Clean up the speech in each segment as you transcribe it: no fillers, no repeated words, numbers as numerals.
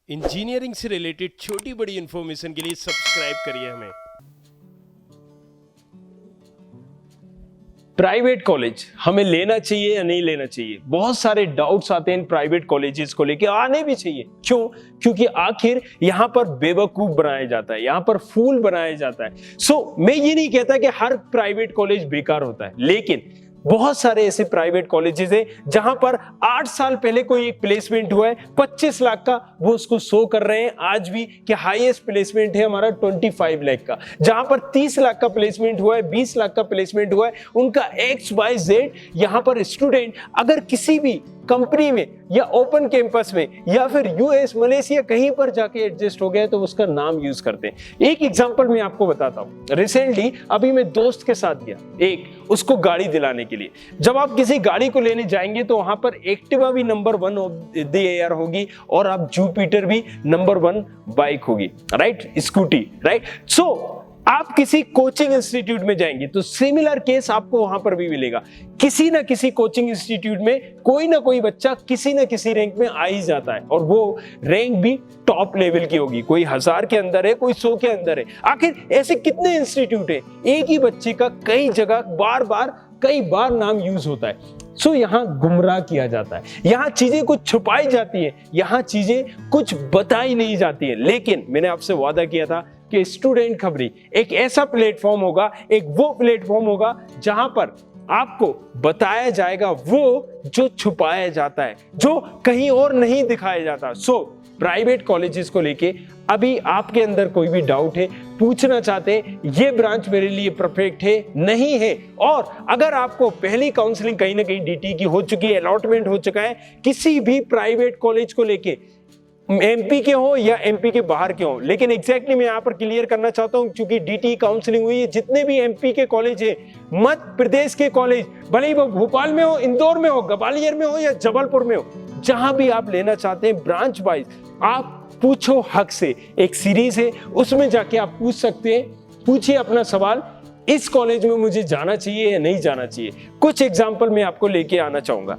Engineering से related छोटी बड़ी इंफॉर्मेशन के लिए सब्सक्राइब करिए हमें। प्राइवेट कॉलेज हमें लेना चाहिए या नहीं लेना चाहिए, बहुत सारे डाउट्स आते हैं इन प्राइवेट कॉलेजेस को लेके। आने भी चाहिए, क्यों? क्योंकि आखिर यहां पर बेवकूफ बनाया जाता है, यहां पर फूल बनाया जाता है। मैं ये नहीं कहता कि हर प्राइवेट कॉलेज बेकार होता है, लेकिन बहुत सारे ऐसे प्राइवेट कॉलेजेस हैं जहां पर 8 साल पहले कोई एक प्लेसमेंट हुआ है 25 लाख का, वो उसको शो कर रहे हैं आज भी कि हाईएस्ट प्लेसमेंट है हमारा 25 लाख का। जहां पर 30 लाख का प्लेसमेंट हुआ है, 20 लाख का प्लेसमेंट हुआ है, उनका XYZ यहां पर स्टूडेंट अगर किसी भी कंपनी में या ओपन कैंपस में या फिर यूएस मलेशिया कहीं पर जाके एडजस्ट हो गया तो उसका नाम यूज करते हैं। एक एग्जांपल मैं आपको बताता हूं। रिसेंटली अभी मैं दोस्त के साथ गया उसको गाड़ी दिलाने के लिए। जब आप किसी गाड़ी को लेने जाएंगे तो वहां पर एक्टिवा भी नंबर 1 ऑफ द ईयर होगी और आप जुपिटर भी नंबर 1 बाइक होगी, राइट, स्कूटी, राइट। आप किसी कोचिंग इंस्टीट्यूट में जाएंगे तो सिमिलर केस आपको वहां पर भी मिलेगा। किसी ना किसी कोचिंग इंस्टीट्यूट में कोई ना कोई बच्चा किसी ना किसी रैंक में आ ही जाता है और वो रैंक भी टॉप लेवल की होगी। कोई 1000 के अंदर है, कोई 100 के अंदर है। आखिर ऐसे कितने इंस्टीट्यूट है? एक ही बच्चे का कई जगह कई बार नाम यूज होता है। यहां गुमराह किया जाता है, यहां चीजें कुछ छुपाई जाती है, यहां चीजें कुछ बताई नहीं जाती है। लेकिन मैंने आपसे वादा किया था कि स्टूडेंट खबरी एक ऐसा प्लेटफॉर्म होगा, एक वो प्लेटफॉर्म होगा जहां पर आपको बताया जाएगा वो जो छुपाया जाता है, जो कहीं और नहीं दिखाया जाता। प्राइवेट कॉलेजेस को लेके अभी आपके अंदर कोई भी डाउट है, पूछना चाहते हैं ये ब्रांच मेरे लिए परफेक्ट है, नहीं है, और अगर आपको पहली काउंसलिंग कहीं ना कहीं डीटी की हो चुकी है, अलॉटमेंट हो चुका है किसी भी प्राइवेट कॉलेज को लेके, एमपी के हो या एमपी के बाहर के हो, लेकिन एग्जैक्टली मैं यहां पर क्लियर करना चाहता हूं क्योंकि डीटी काउंसलिंग हुई है, जितने भी एमपी के कॉलेज है, मध्य प्रदेश के कॉलेज, भले ही वो भोपाल में हो, इंदौर में हो, ग्वालियर में हो या जबलपुर में हो, जहां भी आप लेना चाहते हैं ब्रांच वाइज, आप पूछो हक से। एक सीरीज है, उसमें जाके आप पूछ सकते हैं, पूछिए अपना सवाल, इस कॉलेज में मुझे जाना चाहिए या नहीं जाना चाहिए। कुछ एग्जाम्पल मैं आपको लेके आना चाहूंगा,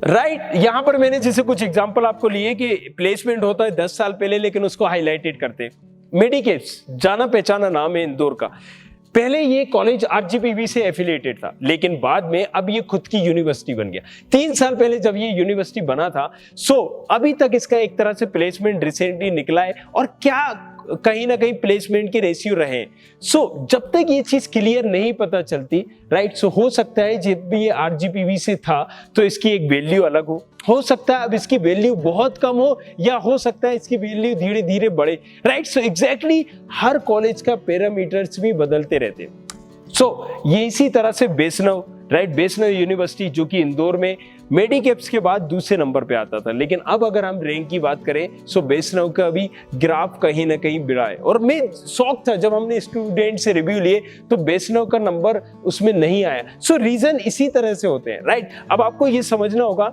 राइट। यहां पर मैंने जैसे कुछ एग्जांपल आपको लिए कि प्लेसमेंट होता है 10 साल पहले, लेकिन उसको हाईलाइटेड करते हैं। मेडिकेप्स जाना पहचाना नाम है इंदौर का। पहले ये कॉलेज आरजीपीवी से एफिलिएटेड था, लेकिन बाद में अब ये खुद की यूनिवर्सिटी बन गया। 3 साल पहले जब ये यूनिवर्सिटी बना था, अभी तक इसका एक तरह से प्लेसमेंट रिसेंटली निकला है और क्या कहीं ना कहीं प्लेसमेंट के रेशियो रहे। जब तक ये चीज क्लियर नहीं पता चलती, राइट, हो सकता है जब भी ये आरजीपीवी से था तो इसकी एक वैल्यू अलग हो सकता है अब इसकी वैल्यू बहुत कम हो, या हो सकता है इसकी वैल्यू धीरे धीरे बढ़े, राइट। एग्जैक्टली हर कॉलेज का पैरामीटर्स भी बदलते रहते हैं। ये इसी तरह से वैष्णव, राइट, वैष्णव यूनिवर्सिटी जो कि इंदौर में मेडिकेप्स के बाद दूसरे नंबर पे आता था, लेकिन अब अगर हम रैंक की बात करें वैष्णव का भी ग्राफ कहीं ना कहीं बिड़ा है। और मैं शॉक था जब हमने स्टूडेंट से रिव्यू लिए तो वैष्णव का नंबर उसमें नहीं आया। रीजन इसी तरह से होते हैं, राइट। अब आपको ये समझना होगा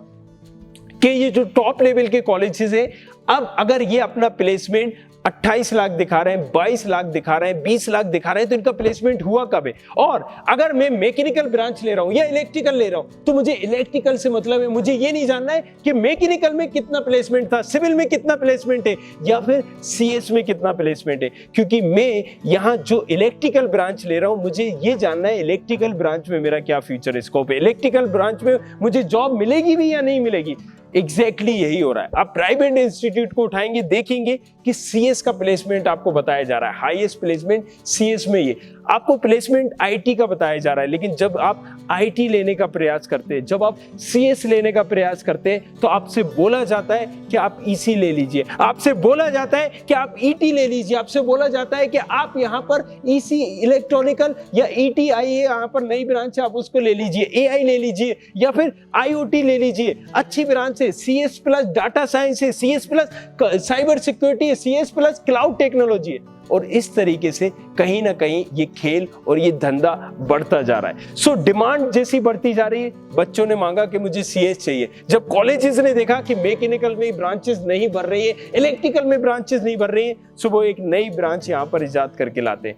कि ये जो टॉप लेवल के कॉलेजेस है, अब अगर ये अपना प्लेसमेंट 28 लाख दिखा रहे हैं, 22 लाख दिखा रहे हैं, 20 लाख दिखा रहे हैं, तो इनका प्लेसमेंट हुआ कब है? और अगर मैं मैकेनिकल ब्रांच ले रहा हूं या इलेक्ट्रिकल ले रहा हूं तो मुझे इलेक्ट्रिकल से मतलब है, मुझे ये नहीं जानना है कि मैकेनिकल में कितना प्लेसमेंट था, सिविल में कितना प्लेसमेंट है, या फिर सीएस में कितना प्लेसमेंट है। क्योंकि मैं यहां जो इलेक्ट्रिकल ब्रांच ले रहा हूं, मुझे ये जानना है इलेक्ट्रिकल ब्रांच में मेरा क्या फ्यूचर स्कोप है, इलेक्ट्रिकल ब्रांच में मुझे जॉब मिलेगी भी या नहीं मिलेगी। एग्जैक्टली यही हो रहा है। आप प्राइवेट इंस्टीट्यूट को उठाएंगे, देखेंगे कि सीएस का प्लेसमेंट आपको बताया जा रहा है, हाईएस्ट प्लेसमेंट सीएस में। ये आपको प्लेसमेंट आईटी का बताया जा रहा है, लेकिन जब आप आईटी लेने का प्रयास करते हैं, जब आप सीएस लेने का प्रयास करते हैं, तो आपसे बोला जाता है कि आप ईसी ले लीजिए, आपसे बोला जाता है कि आप ईटी ले लीजिए, आपसे बोला जाता है कि आप यहाँ पर ईसी इलेक्ट्रॉनिकल या ईटीआई यहाँ पर नई ब्रांच है, आप उसको ले लीजिए, एआई ले लीजिए या फिर आईओटी ले लीजिए, अच्छी ब्रांच है, CS+ डाटा साइंस है, CS+ साइबर सिक्योरिटी है, CS+ क्लाउड टेक्नोलॉजी है। और इस तरीके से कहीं ना कहीं ये खेल और ये धंधा बढ़ता जा रहा है। सो डिमांड जैसी बढ़ती जा रही है, बच्चों ने मांगा कि मुझे सीएस चाहिए। जब कॉलेजेस ने देखा कि मैकेनिकल में ब्रांचेस नहीं भर रही है, इलेक्ट्रिकल में ब्रांचेस नहीं भर रही है, सो वो एक नई ब्रांच यहाँ पर इजाद करके लाते हैं,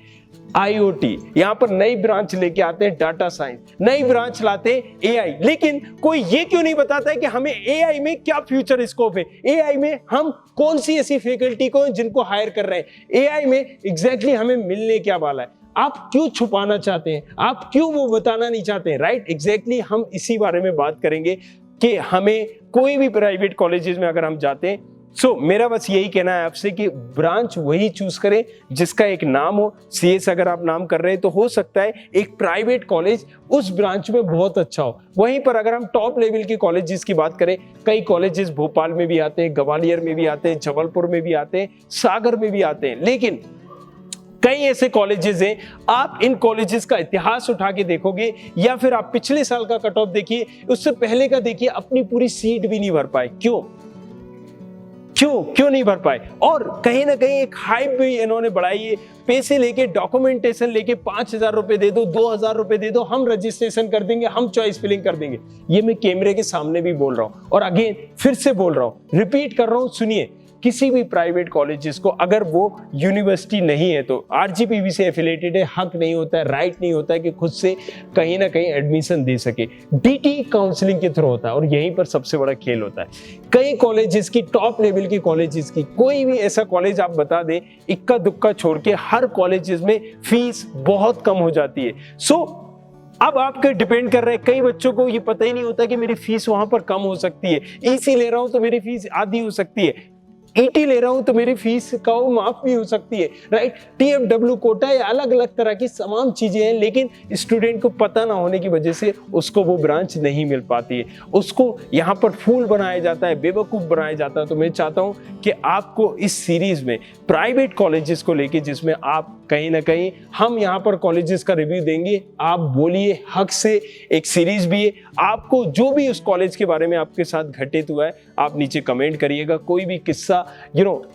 IoT। यहाँ पर नई ब्रांच लेके आते हैं डाटा साइंस, नई ब्रांच लाते हैं AI। लेकिन कोई ये क्यों नहीं बताता है कि हमें AI में क्या फ्यूचर स्कोप है, AI में हम कौन सी ऐसी फैकल्टी को जिनको हायर कर रहे हैं, AI में एग्जैक्टली हमें मिलने क्या वाला है। आप क्यों छुपाना चाहते हैं, आप क्यों वो बताना नहीं चाहते हैं, राइट? एग्जैक्टली हम इसी बारे में बात करेंगे कि हमें कोई भी प्राइवेट कॉलेजेस में अगर हम जाते हैं, सो मेरा बस यही कहना है आपसे कि ब्रांच वही चूज करें जिसका एक नाम हो। CS अगर आप नाम कर रहे हैं तो हो सकता है एक प्राइवेट कॉलेज उस ब्रांच में बहुत अच्छा हो। वहीं पर अगर हम टॉप लेवल के कॉलेजेस की बात करें, कई कॉलेजेस भोपाल में भी आते हैं, ग्वालियर में भी आते हैं, जबलपुर में भी आते हैं, सागर में भी आते हैं। लेकिन कई ऐसे कॉलेजेस हैं, आप इन कॉलेजेस का इतिहास उठा के देखोगे या फिर आप पिछले साल का कट ऑफ देखिए, उससे पहले का देखिए, अपनी पूरी सीट भी नहीं भर पाए। क्यों नहीं भर पाए? और कहीं ना कहीं एक हाइप भी इन्होंने बढ़ाई है, पैसे लेके, डॉक्यूमेंटेशन लेके 5,000 रुपए दे दो, 2,000 रुपए दे दो, हम रजिस्ट्रेशन कर देंगे, हम चॉइस फिलिंग कर देंगे। ये मैं कैमरे के सामने भी बोल रहा हूं और अगेन फिर से बोल रहा हूं, रिपीट कर रहा हूं, सुनिए। किसी भी प्राइवेट कॉलेजेस को अगर वो यूनिवर्सिटी नहीं है तो RGPV से एफिलेटेड है, हक नहीं होता है, राइट नहीं होता है कि खुद से कहीं ना कहीं एडमिशन दे सके। DT काउंसलिंग के थ्रू होता है और यहीं पर सबसे बड़ा खेल होता है। कई कॉलेजेस की, टॉप लेवल की कॉलेजेस की, कोई भी ऐसा कॉलेज आप बता दें, इक्का दुक्का छोड़ के हर कॉलेजेस में फीस बहुत कम हो जाती है। सो अब आपके डिपेंड कर रहा है, कई बच्चों को ये पता ही नहीं होता कि मेरी फीस वहां पर कम हो सकती है, EC ले रहा हूं तो मेरी फीस आधी हो सकती है, ET ले रहा हूं तो मेरी फीस का माफ भी हो सकती है, राइट? TFW कोटा या अलग अलग तरह की तमाम चीजें हैं, लेकिन स्टूडेंट को पता ना होने की वजह से उसको वो ब्रांच नहीं मिल पाती है, उसको यहाँ पर फूल बनाया जाता है, बेवकूफ बनाया जाता है। तो मैं चाहता हूँ कि आपको इस सीरीज में प्राइवेट कॉलेजेस को लेके, जिसमें आप कहीं ना कहीं, हम यहाँ पर कॉलेजेस का रिव्यू देंगे, आप बोलिए हक से, एक सीरीज भी है। आपको जो भी उस कॉलेज के बारे में आपके साथ घटित हुआ है, आप नीचे कमेंट करिएगा। कोई भी किस्सा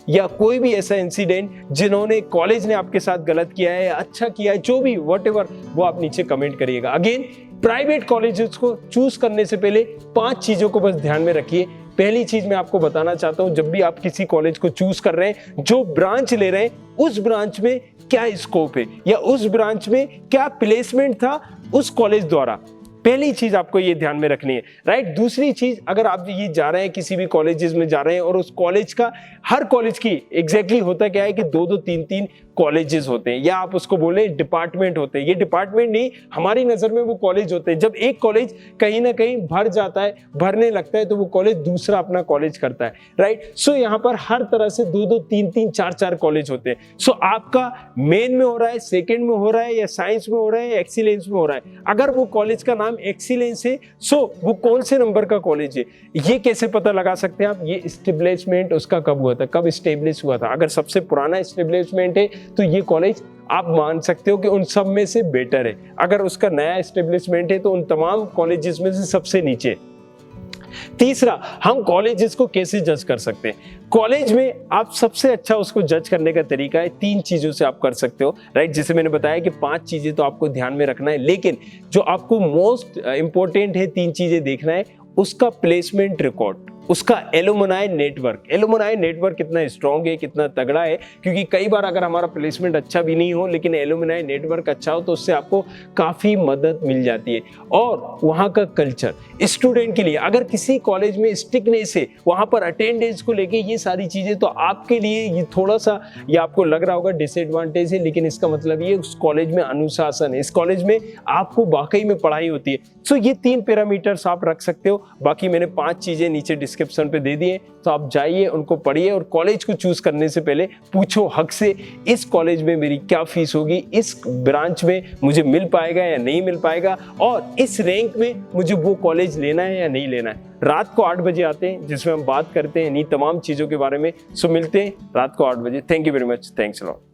या कोई भी ऐसा इंसिडेंट जिन्होंने, कॉलेज ने आपके साथ गलत किया है, अच्छा किया है, जो भी व्हाटएवर, वो आप नीचे कमेंट करिएगा। अगेन, प्राइवेट कॉलेजेस को चूज करने से पहले 5 चीजों को बस ध्यान में रखिए। पहली चीज मैं आपको बताना चाहता हूं, जब भी आप किसी कॉलेज को चूज कर रहे हैं, जो ब्रांच ले रहे हैं, उस ब्रांच में क्या स्कोप है या उस ब्रांच में क्या प्लेसमेंट था उस कॉलेज द्वारा। पहली चीज आपको ये ध्यान में रखनी है, राइट? दूसरी चीज, अगर आप ये जा रहे हैं, किसी भी कॉलेजेस में जा रहे हैं और उस कॉलेज का, हर कॉलेज की एग्जैक्टली होता क्या है कि 2-2, 3-3 कॉलेजेस होते हैं, या आप उसको बोले डिपार्टमेंट होते हैं। ये डिपार्टमेंट नहीं, हमारी नजर में वो कॉलेज होते हैं। जब एक कॉलेज कहीं ना कहीं भर जाता है, भरने लगता है, तो वो कॉलेज दूसरा अपना कॉलेज करता है, राइट? सो यहाँ पर हर तरह से 2-2, 3-3, 4-4 कॉलेज होते हैं। सो आपका मेन में हो रहा है, सेकेंड में हो रहा है, या साइंस में हो रहा है, या एक्सीलेंस में हो रहा है। अगर वो कॉलेज का नाम एक्सीलेंस है, सो वो कौन से नंबर का कॉलेज है, ये कैसे पता लगा सकते हैं आप? ये एस्टेब्लिशमेंट उसका कब हुआ था, कब एस्टेब्लिश हुआ था। अगर सबसे पुराना एस्टेब्लिशमेंट है तो ये कॉलेज आप मान सकते हो कि उन सब में से बेटर है। अगर उसका नया एस्टेब्लिशमेंट है तो उन तमाम कॉलेजेस में से सबसे नीचे। तीसरा, हम कॉलेजेस को कैसे जज कर सकते हैं? कॉलेज में आप सबसे अच्छा उसको जज करने का तरीका है, 3 चीजों से आप कर सकते हो, राइट? जैसे मैंने बताया कि 5 चीजें तो आपको ध्यान में रखना है, लेकिन जो आपको मोस्ट इंपॉर्टेंट है, 3 चीजें देखना है। उसका प्लेसमेंट रिकॉर्ड, उसका एलुमनाई नेटवर्क। एलुमनाई नेटवर्क कितना स्ट्रांग है, कितना तगड़ा है, क्योंकि कई बार अगर हमारा प्लेसमेंट अच्छा भी नहीं हो लेकिन एलुमनाई नेटवर्क अच्छा हो तो उससे आपको काफ़ी मदद मिल जाती है। और वहाँ का कल्चर स्टूडेंट के लिए, अगर किसी कॉलेज में स्ट्रिक्टनेस है वहाँ पर अटेंडेंस को लेके, ये सारी चीज़ें तो आपके लिए ये थोड़ा सा, ये आपको लग रहा होगा डिसएडवांटेज है, लेकिन इसका मतलब ये उस कॉलेज में अनुशासन है, इस कॉलेज में आपको वाकई में पढ़ाई होती है। सो ये 3 पैरामीटर्स आप रख सकते हो। बाकी मैंने 5 चीज़ें नीचे डिस्क्रिप्शन पे दे दिए, तो आप जाइए, उनको पढ़िए और कॉलेज को चूज करने से पहले पूछो हक से, इस कॉलेज में मेरी क्या फीस होगी, इस ब्रांच में मुझे मिल पाएगा या नहीं मिल पाएगा, और इस रैंक में मुझे वो कॉलेज लेना है या नहीं लेना है। रात को 8 बजे आते हैं जिसमें हम बात करते हैं इन्हीं तमाम चीज़ों के बारे में। सो मिलते हैं रात को 8 बजे। Thank you very much, thanks a lot.